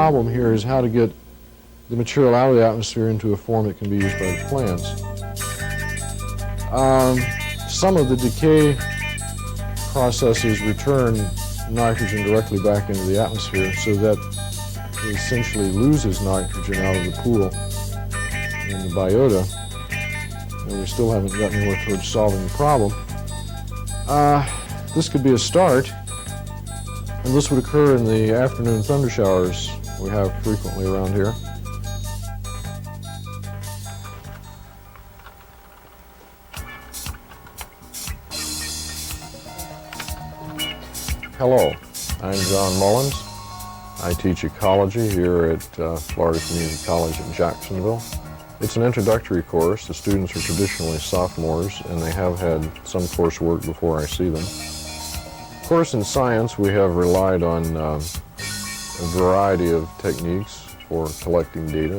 problem here is how to get the material out of the atmosphere into a form that can be used by the plants. Some of the decay processes return nitrogen directly back into the atmosphere, so that it essentially loses nitrogen out of the pool in the biota, and we still haven't gotten anywhere towards solving the problem. This could be a start, and this would occur in the afternoon thunder showers we have frequently around here. Hello, I'm John Mullins. I teach ecology here at Florida Community College in Jacksonville. It's an introductory course. The students are traditionally sophomores, and they have had some coursework before I see them. Of course, in science, we have relied on a variety of techniques for collecting data,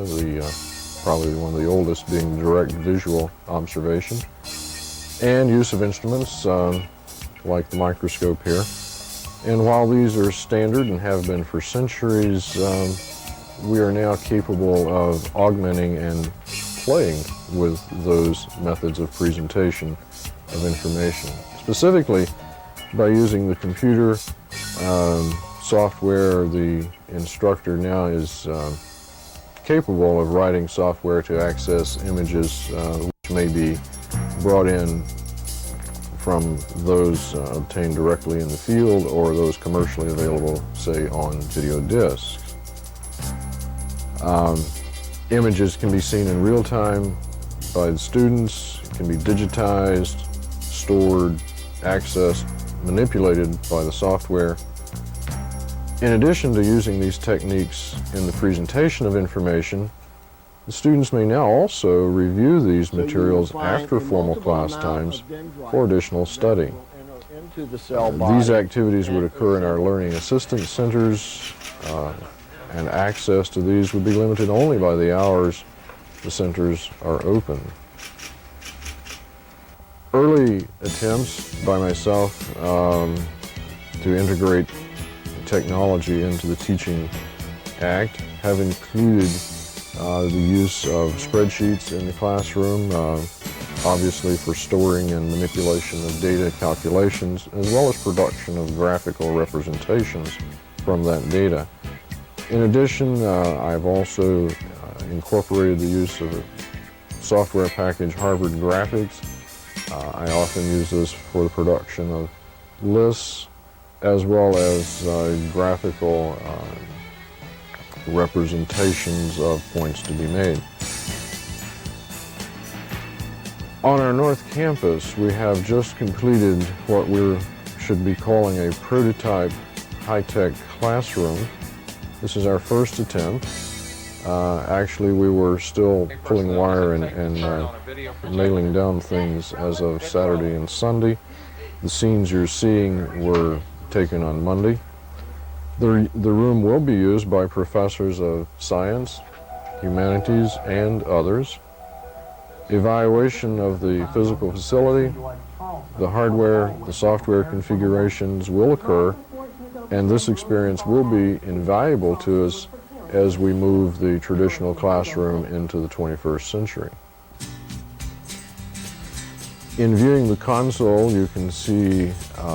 probably one of the oldest being direct visual observation, and use of instruments like the microscope here. And while these are standard and have been for centuries, we are now capable of augmenting and playing with those methods of presentation of information. Specifically, by using the computer software, the instructor now is capable of writing software to access images which may be brought in from those obtained directly in the field or those commercially available, say, on video discs. Images can be seen in real time by the students, can be digitized, stored, accessed, manipulated by the software. In addition to using these techniques in the presentation of information, the students may now also review these materials after formal class times for additional study. These activities would occur in our learning assistance centers, and access to these would be limited only by the hours the centers are open. Early attempts by myself to integrate technology into the teaching act have included the use of spreadsheets in the classroom, obviously for storing and manipulation of data calculations, as well as production of graphical representations from that data. In addition, I've also incorporated the use of a software package, Harvard Graphics. I often use this for the production of lists as well as graphical representations of points to be made. On our North Campus, we have just completed what we should be calling a prototype high-tech classroom. This is our first attempt. Actually, we were still pulling wire and nailing down things as of Saturday and Sunday. The scenes you're seeing were taken on Monday. The room will be used by professors of science, humanities, and others. Evaluation of the physical facility, the hardware, the software configurations will occur, and this experience will be invaluable to us as we move the traditional classroom into the 21st century. In viewing the console, you can see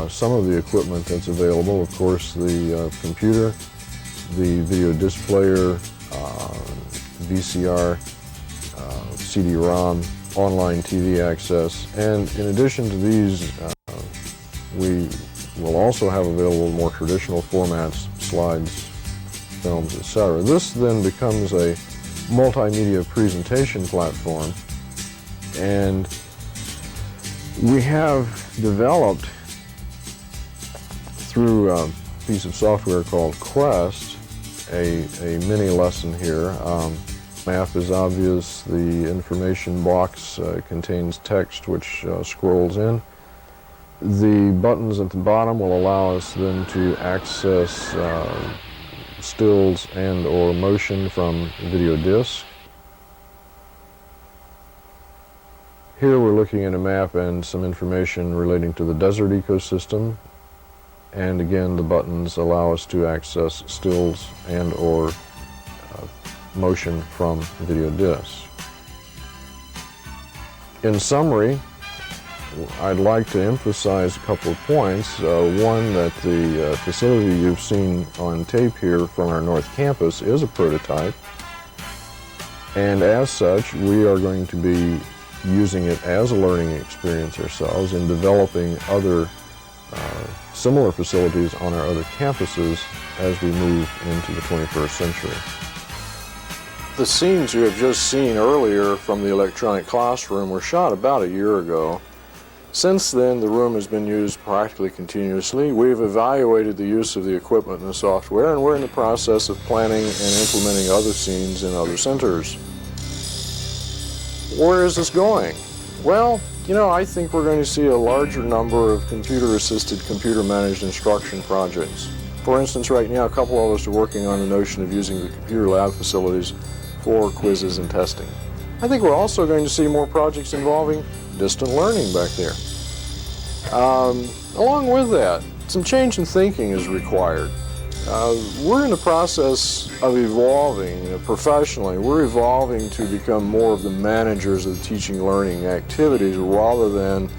some of the equipment that's available. Of course, the computer, the video disc player, VCR, CD-ROM, online TV access, and in addition to these, we will also have available more traditional formats, slides, films, etc. This then becomes a multimedia presentation platform, and we have developed through a piece of software called Quest a mini lesson here. Map is obvious. The information box contains text which scrolls in. The buttons at the bottom will allow us then to access stills and or motion from video disc. Here we're looking at a map and some information relating to the desert ecosystem, and again the buttons allow us to access stills and or motion from video discs. In summary, I'd like to emphasize a couple of points. One, that the facility you've seen on tape here from our North Campus is a prototype, and as such we are going to be using it as a learning experience ourselves and developing other similar facilities on our other campuses as we move into the 21st century. The scenes you have just seen earlier from the electronic classroom were shot about a year ago. Since then, the room has been used practically continuously. We've evaluated the use of the equipment and the software, and we're in the process of planning and implementing other scenes in other centers. Where is this going? Well, I think we're going to see a larger number of computer-assisted, computer-managed instruction projects. For instance, right now, a couple of us are working on the notion of using the computer lab facilities for quizzes and testing. I think we're also going to see more projects involving distant learning back there. Along with that, some change in thinking is required. We're in the process of evolving professionally. We're evolving to become more of the managers of the teaching learning activities rather than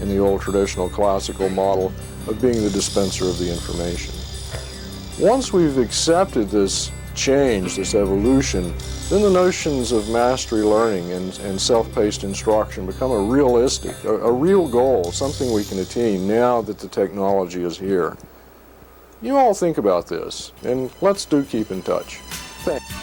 in the old traditional classical model of being the dispenser of the information. Once we've accepted this change, this evolution, then the notions of mastery learning and self-paced instruction become a realistic, a real goal, something we can attain now that the technology is here. You all think about this, and let's do keep in touch. Thanks.